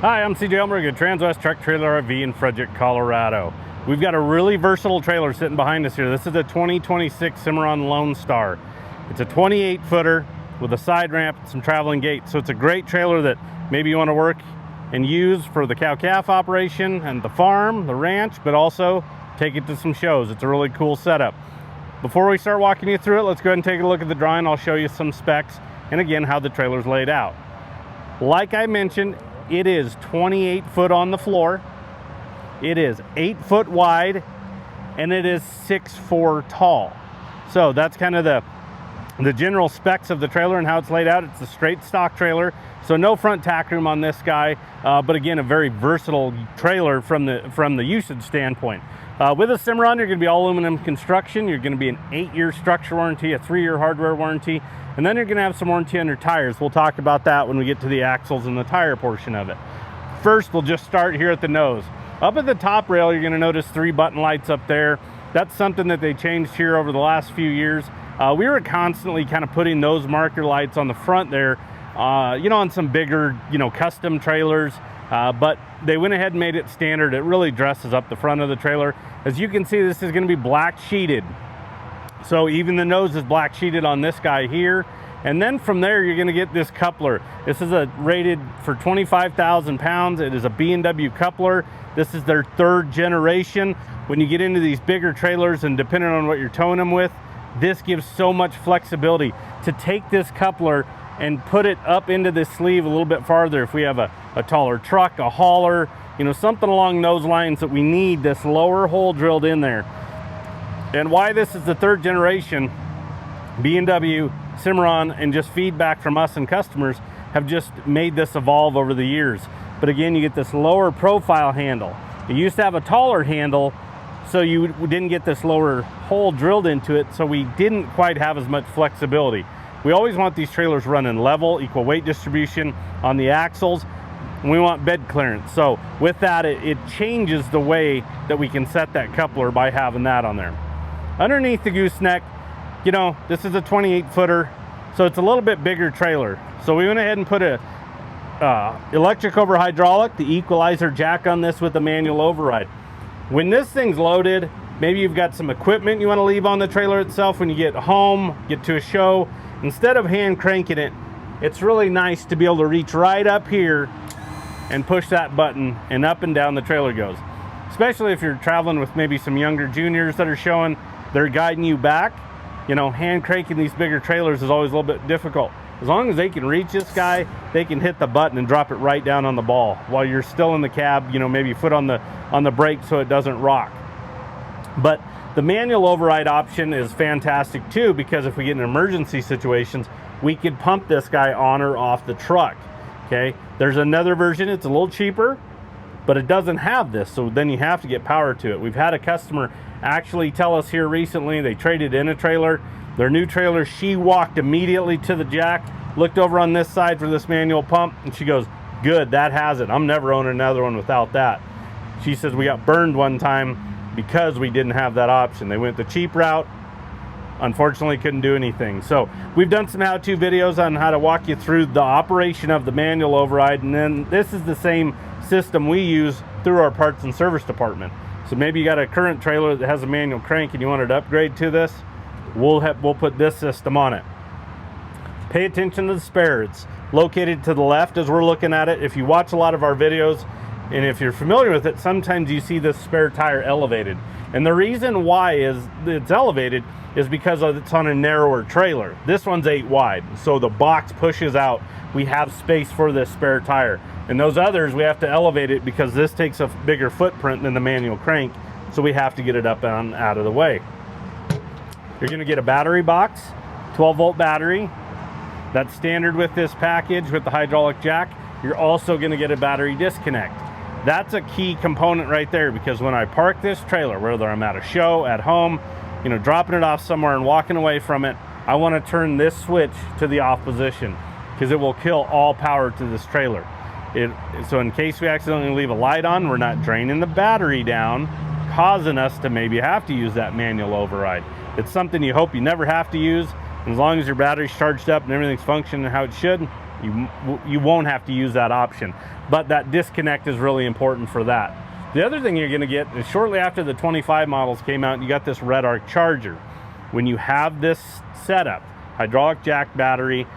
Hi, I'm CJ Elmberg at Transwest Truck Trailer RV in Fredrick, Colorado. We've got a really versatile trailer sitting behind us here. This is a 2026 Cimarron Lonestar. It's a 28-footer with a side ramp and some traveling gate. So it's a great trailer that maybe you want to work and use for the cow-calf operation and the farm, the ranch, but also take it to some shows. It's a really cool setup. Before we start walking you through it, let's go ahead and take a look at the drawing. I'll show you some specs and again how the trailer's laid out. Like I mentioned, it is 28 foot on the floor. It is 8 foot wide and it is 6'4" tall. So that's kind of the general specs of the trailer and how it's laid out. It's a straight stock trailer, so no front tack room on this guy, but again, a very versatile trailer from the usage standpoint. With a Cimarron, you're going to be all aluminum construction. You're going to be an 8-year structure warranty, a 3-year hardware warranty, and then you're going to have some warranty on your tires. We'll talk about that when we get to the axles and the tire portion of it. First, we'll just start here at the nose. Up at the top rail, you're going to notice 3 button lights up there. That's something that they changed here over the last few years. We were constantly kind of putting those marker lights on the front there, on some bigger, custom trailers, but they went ahead and made it standard. It really dresses up the front of the trailer. As you can see, this is going to be black sheeted. So even the nose is black sheeted on this guy here. And then from there, you're going to get this coupler. This is rated for 25,000 pounds. It is a B&W coupler. This is their 3rd generation. When you get into these bigger trailers and depending on what you're towing them with, this gives so much flexibility to take this coupler and put it up into this sleeve a little bit farther. If we have a taller truck, a hauler, something along those lines that we need this lower hole drilled in there. And why this is the 3rd generation, B&W, Cimarron, and just feedback from us and customers have just made this evolve over the years. But again, you get this lower profile handle. It used to have a taller handle, so you didn't get this lower hole drilled into it, so we didn't quite have as much flexibility. We always want these trailers running level, equal weight distribution on the axles, and we want bed clearance. So with that, it changes the way that we can set that coupler by having that on there. Underneath the gooseneck, this is a 28-footer, so it's a little bit bigger trailer. So we went ahead and put a electric over hydraulic, the equalizer jack on this with a manual override. When this thing's loaded, maybe you've got some equipment you want to leave on the trailer itself when you get home, get to a show. Instead of hand cranking it, it's really nice to be able to reach right up here and push that button, and up and down the trailer goes. Especially if you're traveling with maybe some younger juniors that are showing, they're guiding you back. Hand cranking these bigger trailers is always a little bit difficult. As long as they can reach this guy, they can hit the button and drop it right down on the ball while you're still in the cab, maybe foot on the brake so it doesn't rock. But the manual override option is fantastic too, because if we get in emergency situations, we could pump this guy on or off the truck. Okay, there's another version, it's a little cheaper, but it doesn't have this, so then you have to get power to it. We've had a customer actually tell us here recently, they traded in a trailer, their new trailer, she walked immediately to the jack, looked over on this side for this manual pump, and she goes, good, that has it. I'm never owning another one without that. She says we got burned one time because we didn't have that option. They went the cheap route, unfortunately couldn't do anything. So we've done some how-to videos on how to walk you through the operation of the manual override, and then this is the same system we use through our parts and service department. So maybe you got a current trailer that has a manual crank and you wanted to upgrade to this, we'll put this system on it. Pay attention to the spare. It's located to the left as we're looking at it. If you watch a lot of our videos and if you're familiar with it, sometimes you see this spare tire elevated. And the reason why it's elevated is because it's on a narrower trailer. This one's 8 wide, so the box pushes out. We have space for this spare tire. And those others, we have to elevate it because this takes a bigger footprint than the manual crank, so we have to get it up and out of the way. You're going to get a battery box, 12-volt battery. That's standard with this package with the hydraulic jack. You're also going to get a battery disconnect. That's a key component right there, because when I park this trailer, whether I'm at a show, at home, dropping it off somewhere and walking away from it, I want to turn this switch to the off position because it will kill all power to this trailer. So in case we accidentally leave a light on, we're not draining the battery down, causing us to maybe have to use that manual override. It's something you hope you never have to use. And as long as your battery's charged up and everything's functioning how it should, You won't have to use that option, but that disconnect is really important for that. The other thing you're going to get is shortly after the 25 models came out, you got this RedArc charger. When you have this setup, hydraulic jack battery,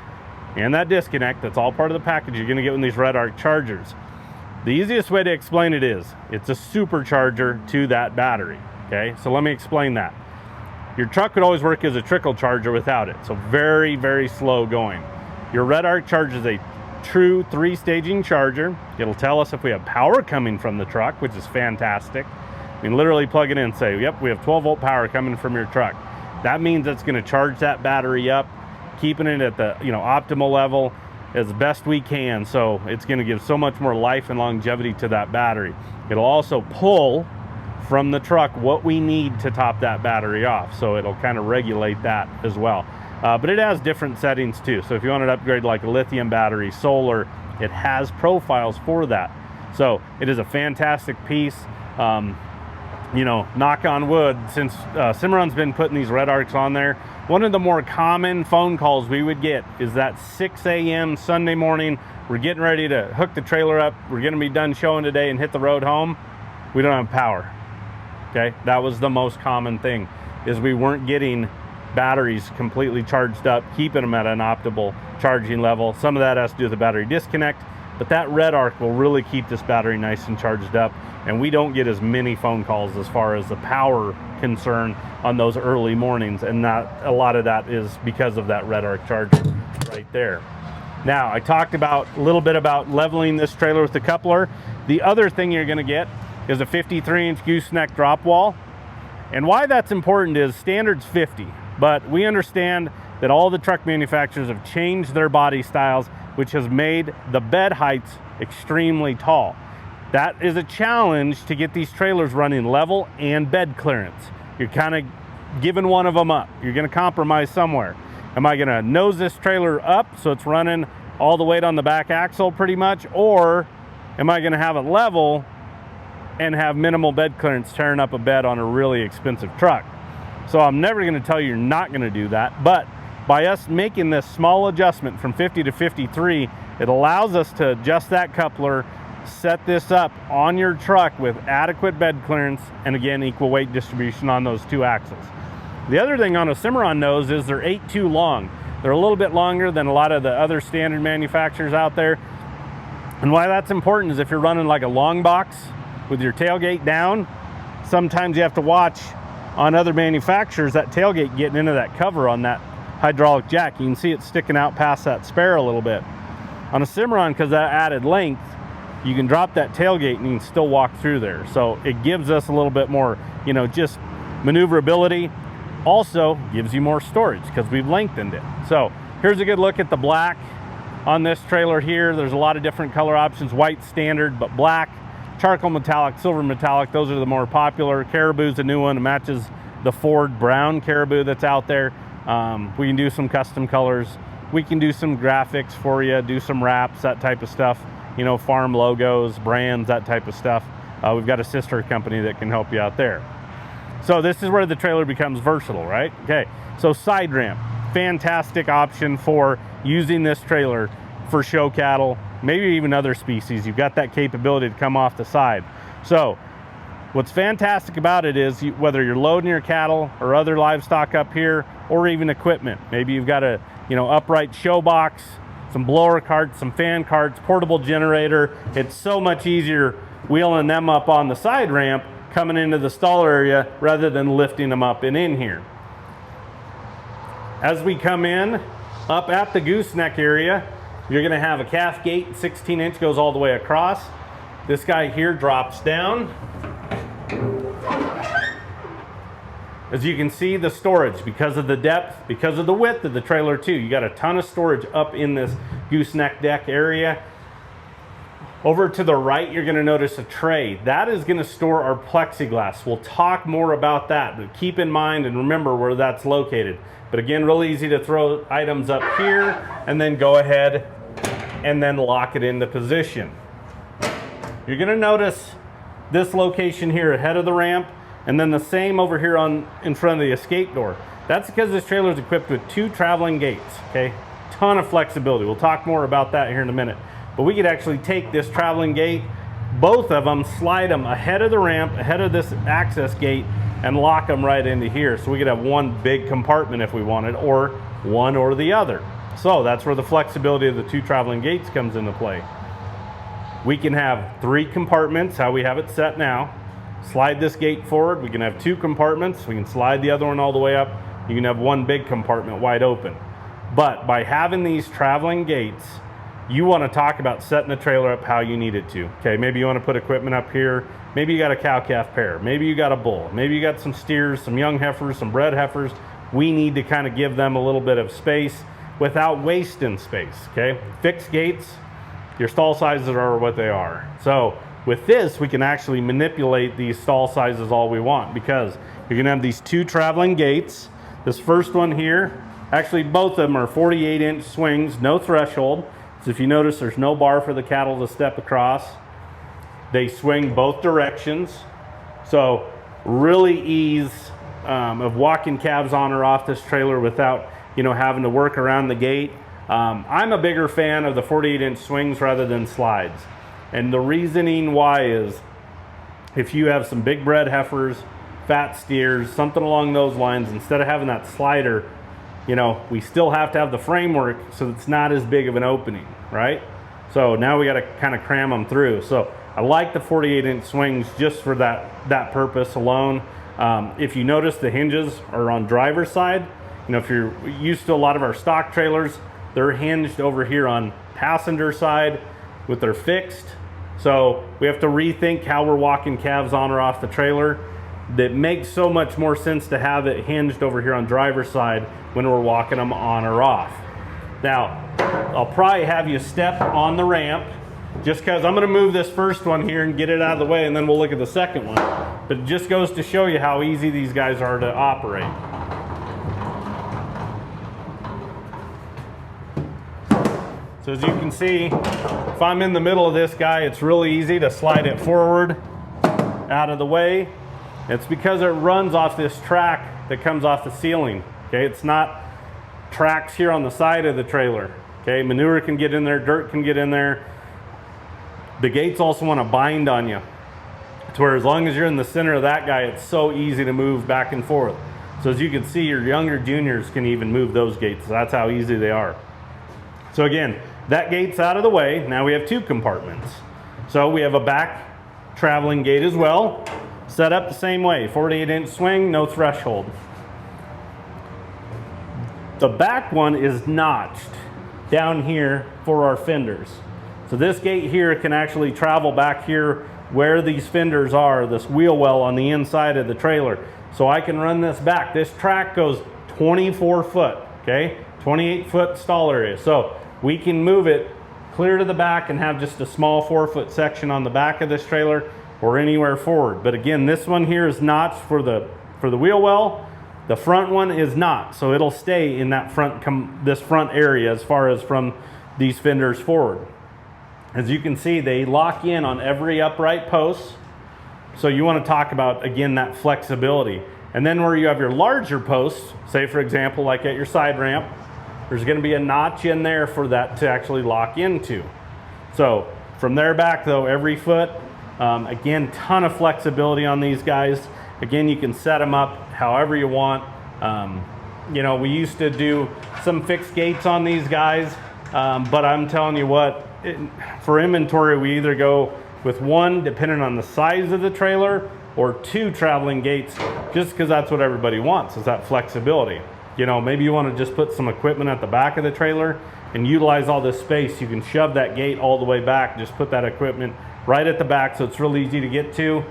and that disconnect, that's all part of the package you're going to get with these RedArc chargers. The easiest way to explain it is, it's a supercharger to that battery, okay? So let me explain that. Your truck would always work as a trickle charger without it, so very, very slow going. Your RedArc charger is a true 3-staging charger. It'll tell us if we have power coming from the truck, which is fantastic. We can literally plug it in and say, yep, we have 12-volt power coming from your truck. That means it's going to charge that battery up, keeping it at the optimal level as best we can. So it's going to give so much more life and longevity to that battery. It'll also pull from the truck what we need to top that battery off. So it'll kind of regulate that as well. But it has different settings too. So if you want to upgrade like a lithium battery, solar, it has profiles for that. So it is a fantastic piece. Knock on wood, since Cimarron's been putting these RedArcs on there, one of the more common phone calls we would get is that 6 a.m. Sunday morning, we're getting ready to hook the trailer up, we're going to be done showing today and hit the road home, we don't have power. Okay, that was the most common thing, is we weren't getting batteries completely charged up, keeping them at an optimal charging level. Some of that has to do with the battery disconnect, but that RedArc will really keep this battery nice and charged up, and we don't get as many phone calls as far as the power concern on those early mornings, and not a lot of that is because of that RedArc charger right there. Now, I talked a little bit about leveling this trailer with the coupler. The other thing you're going to get is a 53-inch gooseneck drop wall, and why that's important is standard's 50, but we understand that all the truck manufacturers have changed their body styles, which has made the bed heights extremely tall. That is a challenge to get these trailers running level and bed clearance. You're kind of giving one of them up. You're going to compromise somewhere. Am I going to nose this trailer up so it's running all the weight on the back axle pretty much, or am I going to have it level and have minimal bed clearance tearing up a bed on a really expensive truck? So I'm never going to tell you you're not going to do that, but by us making this small adjustment from 50 to 53, it allows us to adjust that coupler, set this up on your truck with adequate bed clearance, and again, equal weight distribution on those two axles. The other thing on a Cimarron nose is they're 8'2" long. They're a little bit longer than a lot of the other standard manufacturers out there. And why that's important is if you're running like a long box with your tailgate down, sometimes you have to watch on other manufacturers that tailgate getting into that cover on that hydraulic jack. You can see it sticking out past that spare a little bit. On a Cimarron, because that added length, you can drop that tailgate and you can still walk through there. So it gives us a little bit more, just maneuverability. Also gives you more storage because we've lengthened it. So here's a good look at the black on this trailer here. There's a lot of different color options, white standard, but black, charcoal metallic, silver metallic, those are the more popular. Caribou's a new one. It matches the Ford brown Caribou that's out there. We can do some custom colors. We can do some graphics for you, do some wraps, that type of stuff. Farm logos, brands, that type of stuff. We've got a sister company that can help you out there. So this is where the trailer becomes versatile, right? Okay, so side ramp, fantastic option for using this trailer for show cattle, maybe even other species. You've got that capability to come off the side. So what's fantastic about it is whether you're loading your cattle or other livestock up here, or even equipment. Maybe you've got a upright show box, some blower carts, some fan carts, portable generator. It's so much easier wheeling them up on the side ramp coming into the stall area rather than lifting them up and in here. As we come in up at the gooseneck area, you're going to have a calf gate, 16-inch, goes all the way across. This guy here drops down. As you can see, the storage, because of the depth, because of the width of the trailer too, you got a ton of storage up in this gooseneck deck area. Over to the right, you're going to notice a tray. That is going to store our plexiglass. We'll talk more about that, but keep in mind and remember where that's located. But again, really easy to throw items up here and then go ahead and then lock it into position. You're going to notice this location here ahead of the ramp, and then the same over here in front of the escape door. That's because this trailer is equipped with 2 traveling gates, okay? ton of flexibility. We'll talk more about that here in a minute. But we could actually take this traveling gate, both of them, slide them ahead of the ramp, ahead of this access gate, and lock them right into here. So we could have one big compartment if we wanted, or one or the other. So that's where the flexibility of the two traveling gates comes into play. We can have 3 compartments, how we have it set now. Slide this gate forward, we can have 2 compartments, we can slide the other one all the way up, you can have one big compartment wide open. But by having these traveling gates, you want to talk about setting the trailer up how you need it to. Okay, maybe you want to put equipment up here, maybe you got a cow-calf pair, maybe you got a bull, maybe you got some steers, some young heifers, some bred heifers. We need to kind of give them a little bit of space without wasting space, okay? Fixed gates, your stall sizes are what they are. So with this, we can actually manipulate these stall sizes all we want, because you're gonna have these 2 traveling gates. This first one here, actually both of them are 48-inch swings, no threshold. So if you notice, there's no bar for the cattle to step across. They swing both directions. So really ease of walking calves on or off this trailer without, you know, having to work around the gate. I'm a bigger fan of the 48-inch swings rather than slides. And the reasoning why is, if you have some big bred heifers, fat steers, something along those lines, instead of having that slider, you know, we still have to have the framework so it's not as big of an opening, right? So now we got to kind of cram them through. So I like the 48-inch swings just for that purpose alone. If you notice, the hinges are on driver's side. You know, if you're used to a lot of our stock trailers, they're hinged over here on passenger side with their fixed. So we have to rethink how we're walking calves on or off the trailer. That makes so much more sense to have it hinged over here on driver's side when we're walking them on or off. Now, I'll probably have you step on the ramp, just because I'm going to move this first one here and get it out of the way, and then we'll look at the second one. But it just goes to show you how easy these guys are to operate. So as you can see, if I'm in the middle of this guy, it's really easy to slide it forward out of the way. It's because it runs off this track that comes off the ceiling. Okay, it's not tracks here on the side of the trailer. Okay, manure can get in there, dirt can get in there. The gates also want to bind on you, to where as long as you're in the center of that guy, it's so easy to move back and forth. So as you can see, your younger juniors can even move those gates. That's how easy they are. So again, that gate's out of the way. Now we have 2 compartments. So we have a back traveling gate as well, set up the same way, 48-inch swing, no threshold. The back one is notched down here for our fenders. So this gate here can actually travel back here where these fenders are, this wheel well on the inside of the trailer. So I can run this back. This track goes 24 foot, okay? 28 foot stall area. So we can move it clear to the back and have just a small 4-foot section on the back of this trailer or anywhere forward. But again, this one here is notched for the wheel well. The front one is not, so it'll stay in that this front area as far as from these fenders forward. As you can see, they lock in on every upright post. So you want to talk about, again, that flexibility. And then where you have your larger posts, say for example, like at your side ramp, there's going to be a notch in there for that to actually lock into. So from there back though, every foot, again, ton of flexibility on these guys. Again, you can set them up however you want. You know, we used to do some fixed gates on these guys, but I'm telling you what, for inventory, we either go with 1, depending on the size of the trailer, or 2 traveling gates, just because that's what everybody wants, is that flexibility. You know, maybe you want to just put some equipment at the back of the trailer and utilize all this space. You can shove that gate all the way back, just put that equipment right at the back so it's really easy to get to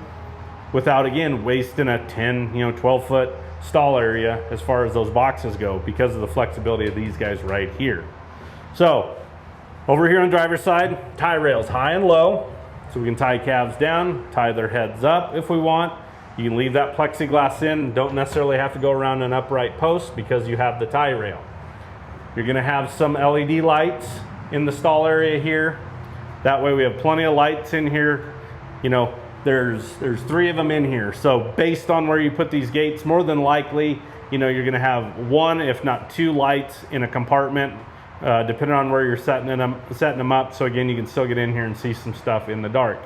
without, again, wasting a 10, 12 foot stall area as far as those boxes go, because of the flexibility of these guys right here. So over here on the driver's side, tie rails high and low, so we can tie calves down, tie their heads up if we want. You can leave that plexiglass in, don't necessarily have to go around an upright post because you have the tie rail. You're gonna have some LED lights in the stall area here. That way we have plenty of lights in here. You know, there's 3 of them in here. So based on where you put these gates, more than likely, you know, you're gonna have 1, if not 2 lights in a compartment depending on where you're setting them up. So again, you can still get in here and see some stuff in the dark.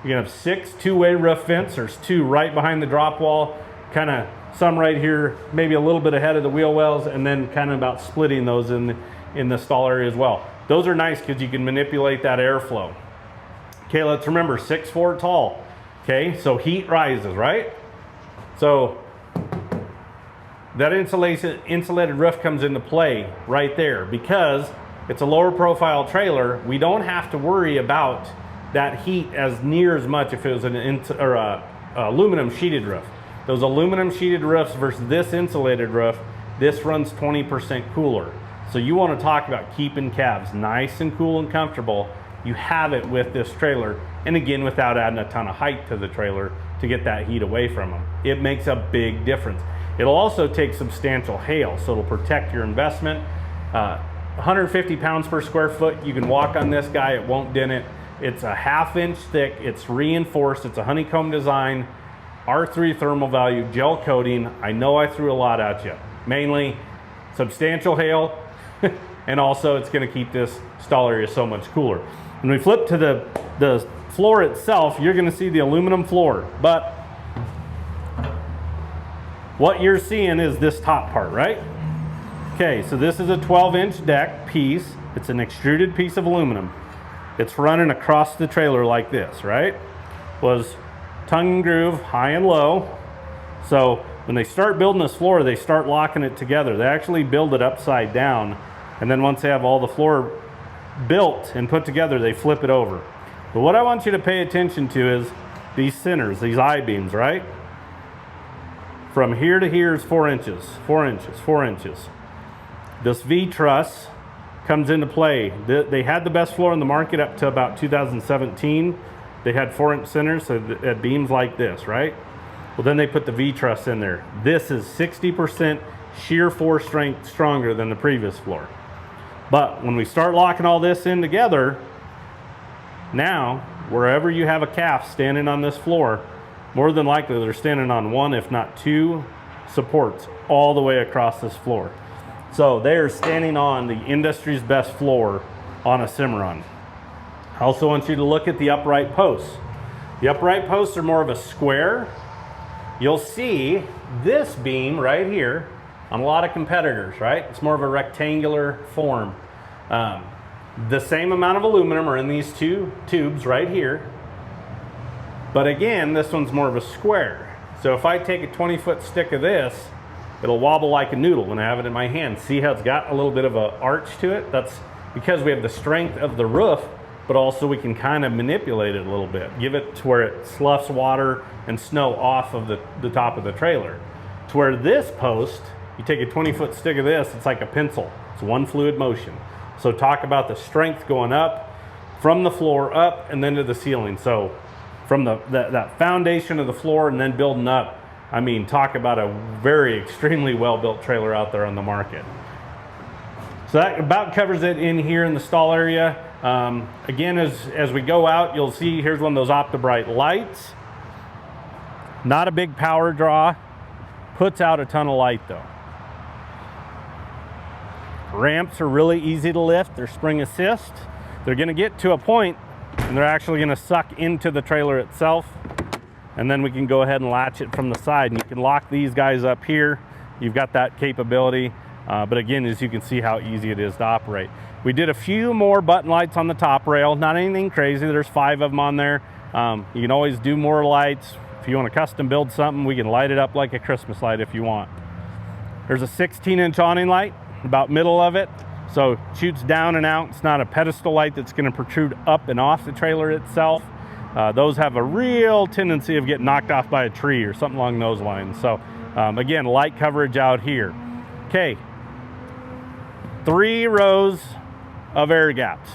You can have 6 two-way roof vents. There's 2 right behind the drop wall, kind of some right here, maybe a little bit ahead of the wheel wells, and then kind of about splitting those in the stall area as well. Those are nice because you can manipulate that airflow. Okay, let's remember 6'4" tall. Okay, so heat rises, right? So that insulated roof comes into play right there. Because it's a lower profile trailer, we don't have to worry about that heat as near as much if it was an aluminum sheeted roof. Those aluminum sheeted roofs versus this insulated roof, this runs 20% cooler. So you want to talk about keeping calves nice and cool and comfortable. You have it with this trailer, and again, without adding a ton of height to the trailer to get that heat away from them. It makes a big difference. It'll also take substantial hail, so it'll protect your investment. 150 pounds per square foot. You can walk on this guy, it won't dent it. It's a 1/2 inch thick, it's reinforced, it's a honeycomb design, R3 thermal value, gel coating. I know I threw a lot at you. Mainly substantial hail, and also it's gonna keep this stall area so much cooler. When we flip to the floor itself, you're gonna see the aluminum floor, but what you're seeing is this top part, right? Okay, so this is a 12-inch deck piece. It's an extruded piece of aluminum. It's running across the trailer like this, right? Was tongue and groove, high and low. So when they start building this floor, they start locking it together. They actually build it upside down, and then once they have all the floor built and put together, they flip it over. But what I want you to pay attention to is these centers, these I-beams, right? From here to here is 4 inches, 4 inches, 4 inches. This V-truss comes into play. They had the best floor in the market up to about 2017. They had 4-inch centers, so at beams like this, right? Well, then they put the V-truss in there. This is 60% shear force strength stronger than the previous floor. But when we start locking all this in together, now, wherever you have a calf standing on this floor, more than likely they're standing on 1, if not 2 supports all the way across this floor. So they're standing on the industry's best floor on a Cimarron. I also want you to look at the upright posts. The upright posts are more of a square. You'll see this beam right here on a lot of competitors, right? It's more of a rectangular form. The same amount of aluminum are in these 2 tubes right here. But again, this one's more of a square. So if I take a 20-foot stick of this, it'll wobble like a noodle when I have it in my hand. See how it's got a little bit of an arch to it? That's because we have the strength of the roof, but also we can kind of manipulate it a little bit. Give it to where it sloughs water and snow off of the top of the trailer. To where this post, you take a 20-foot stick of this, it's like a pencil. It's one fluid motion. So talk about the strength going up from the floor up and then to the ceiling. So from that foundation of the floor and then building up, I mean, talk about a very extremely well-built trailer out there on the market. So that about covers it in here in the stall area. Again, as we go out, you'll see here's one of those OptiBrite lights. Not a big power draw, puts out a ton of light though. Ramps are really easy to lift. They're spring assist. They're gonna get to a point and they're actually gonna suck into the trailer itself. And then we can go ahead and latch it from the side, and you can lock these guys up here. You've got that capability. But again, as you can see how easy it is to operate. We did a few more button lights on the top rail, not anything crazy. There's 5 of them on there. You can always do more lights. If you want to custom build something, we can light it up like a Christmas light if you want. There's a 16-inch awning light, about middle of it. So it shoots down and out. It's not a pedestal light that's going to protrude up and off the trailer itself. Those have a real tendency of getting knocked off by a tree or something along those lines. So again, light coverage out here. Okay, 3 rows of air gaps.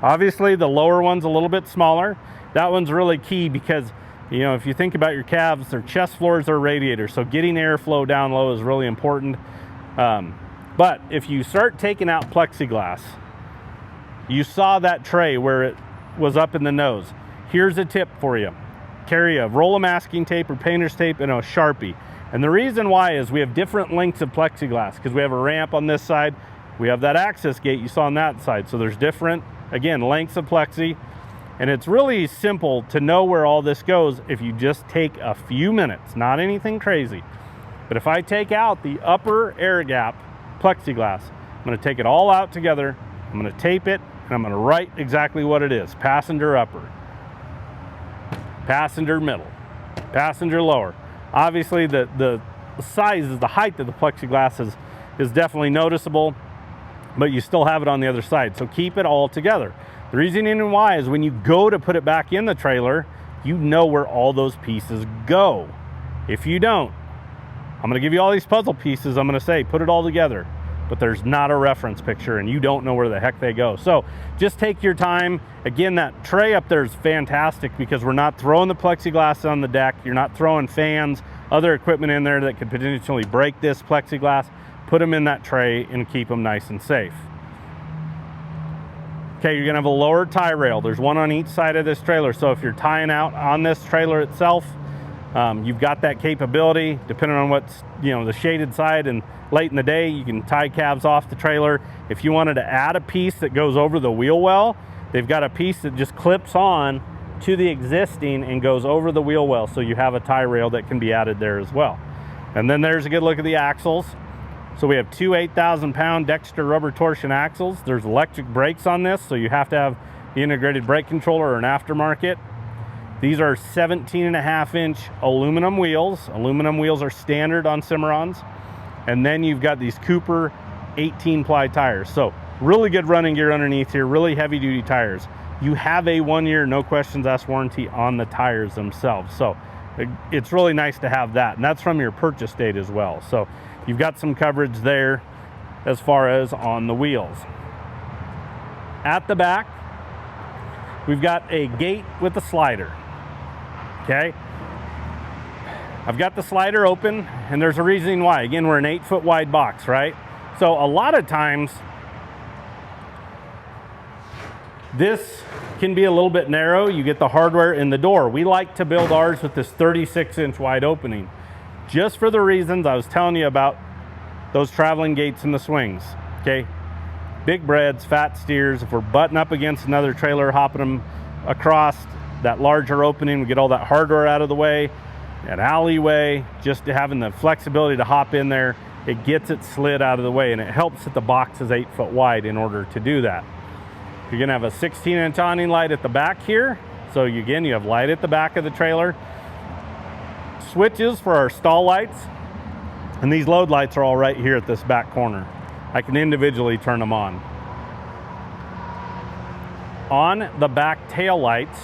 Obviously the lower one's a little bit smaller. That one's really key because, you know, if you think about your calves, their chest floors are radiators, so getting airflow down low is really important. But if you start taking out plexiglass, you saw that tray where it was up in the nose. Here's a tip for you. Carry a roll of masking tape or painter's tape and a Sharpie. And the reason why is we have different lengths of plexiglass because we have a ramp on this side We have that access gate you saw on that side. So there's different, again, lengths of plexi. And it's really simple to know where all this goes if you just take a few minutes, not anything crazy. But if I take out the upper air gap plexiglass, I'm gonna take it all out together, I'm gonna tape it, and I'm gonna write exactly what it is. Passenger upper, passenger middle, passenger lower. Obviously the size, the height of the plexiglass is definitely noticeable, but you still have it on the other side. So keep it all together. The reason why is when you go to put it back in the trailer, you know where all those pieces go. If you don't, I'm gonna give you all these puzzle pieces, I'm gonna say, put it all together, but there's not a reference picture and you don't know where the heck they go. So just take your time. Again, that tray up there is fantastic because we're not throwing the plexiglass on the deck. You're not throwing fans, other equipment in there that could potentially break this plexiglass. Put them in that tray and keep them nice and safe. Okay, you're gonna have a lower tie rail. There's one on each side of this trailer. So if you're tying out on this trailer itself, you've got that capability. Depending on what's, the shaded side and late in the day, you can tie calves off the trailer. If you wanted to add a piece that goes over the wheel well, they've got a piece that just clips on to the existing and goes over the wheel well. So you have a tie rail that can be added there as well. And then there's a good look at the axles. So we have two 8,000-pound Dexter rubber torsion axles. There's electric brakes on this, so you have to have the integrated brake controller or an aftermarket. These are 17.5-inch aluminum wheels. Aluminum wheels are standard on Cimarrons. And then you've got these Cooper 18-ply tires. So really good running gear underneath here, really heavy-duty tires. You have a 1-year, no questions asked warranty on the tires themselves. So it's really nice to have that. And that's from your purchase date as well. So you've got some coverage there as far as on the wheels. At the back, we've got a gate with a slider. Okay, I've got the slider open and there's a reason why. Again, we're an 8-foot wide box, right? So a lot of times this can be a little bit narrow. You get the hardware in the door. We like to build ours with this 36-inch wide opening, just for the reasons I was telling you about those traveling gates and the swings. Okay, big breads, fat steers, if we're butting up against another trailer, hopping them across that larger opening, we get all that hardware out of the way, that alleyway, just having the flexibility to hop in there, it gets it slid out of the way, and it helps that the box is 8 foot wide in order to do that. You're gonna have a 16-inch awning light at the back here. So again, you have light at the back of the trailer. Switches for our stall lights. And these load lights are all right here at this back corner. I can individually turn them on. On the back tail lights,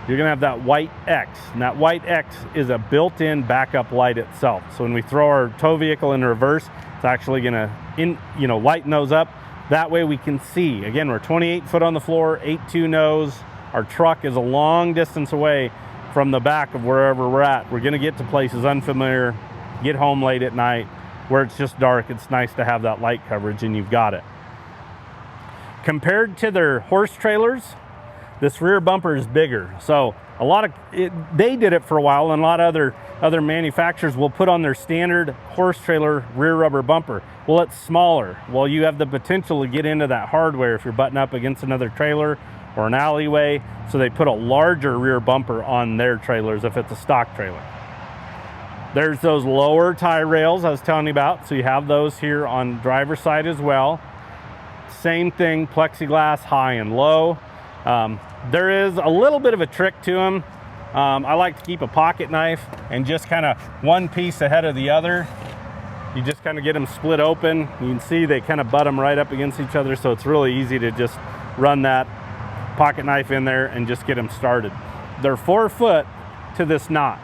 you're gonna have that white X. And that white X is a built-in backup light itself. So when we throw our tow vehicle in reverse, it's actually gonna lighten those up. That way we can see. Again, we're 28 foot on the floor, 8.2 nose. Our truck is a long distance away from the back of wherever we're at. We're gonna get to places unfamiliar, get home late at night, where it's just dark. It's nice to have that light coverage, and you've got it. Compared to their horse trailers, this rear bumper is bigger. So they did it for a while, and a lot of other manufacturers will put on their standard horse trailer rear rubber bumper. Well, it's smaller. Well, you have the potential to get into that hardware if you're butting up against another trailer or an alleyway. So they put a larger rear bumper on their trailers if it's a stock trailer. There's those lower tie rails I was telling you about. So you have those here on driver's side as well. Same thing, plexiglass high and low. There is a little bit of a trick to them. I like to keep a pocket knife and just kind of one piece ahead of the other. You just kind of get them split open. You can see they kind of butt them right up against each other, so it's really easy to just run that pocket knife in there and just get them started. They're 4 foot to this notch,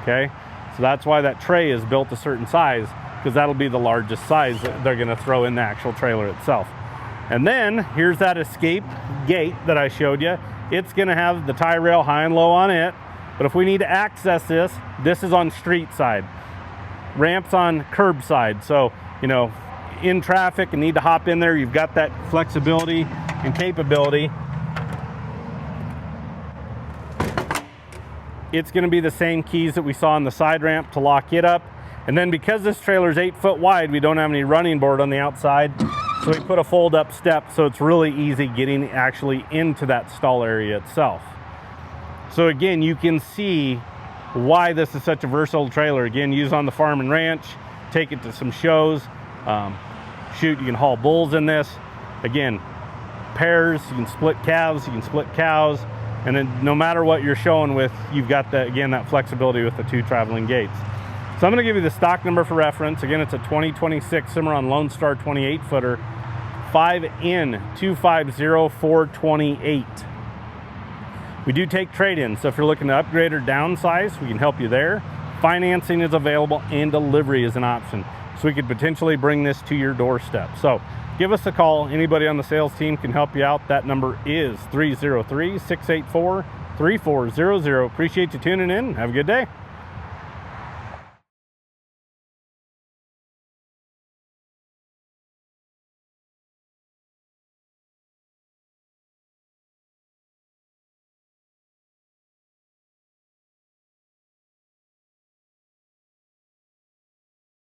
okay? So that's why that tray is built a certain size, because that'll be the largest size that they're gonna throw in the actual trailer itself. And then here's that escape gate that I showed you. It's gonna have the tie rail high and low on it, but if we need to access this, this is on street side. Ramps on curb side. So, in traffic and need to hop in there, you've got that flexibility and capability. It's gonna be the same keys that we saw on the side ramp to lock it up. And then because this trailer is 8 foot wide, we don't have any running board on the outside. So we put a fold up step so it's really easy getting actually into that stall area itself. So again, you can see why this is such a versatile trailer. Again, use on the farm and ranch, take it to some shows. Shoot, you can haul bulls in this. Again, pairs, you can split calves, you can split cows, and then no matter what you're showing with, you've got that, again, that flexibility with the 2 traveling gates. So I'm going to give you the stock number for reference. Again, it's a 2026 Cimarron Lonestar 28 footer, 5N250428. We do take trade-ins, so if you're looking to upgrade or downsize, we can help you there. Financing is available and delivery is an option. So we could potentially bring this to your doorstep. So give us a call. Anybody on the sales team can help you out. That number is 303-684-3400. Appreciate you tuning in. Have a good day.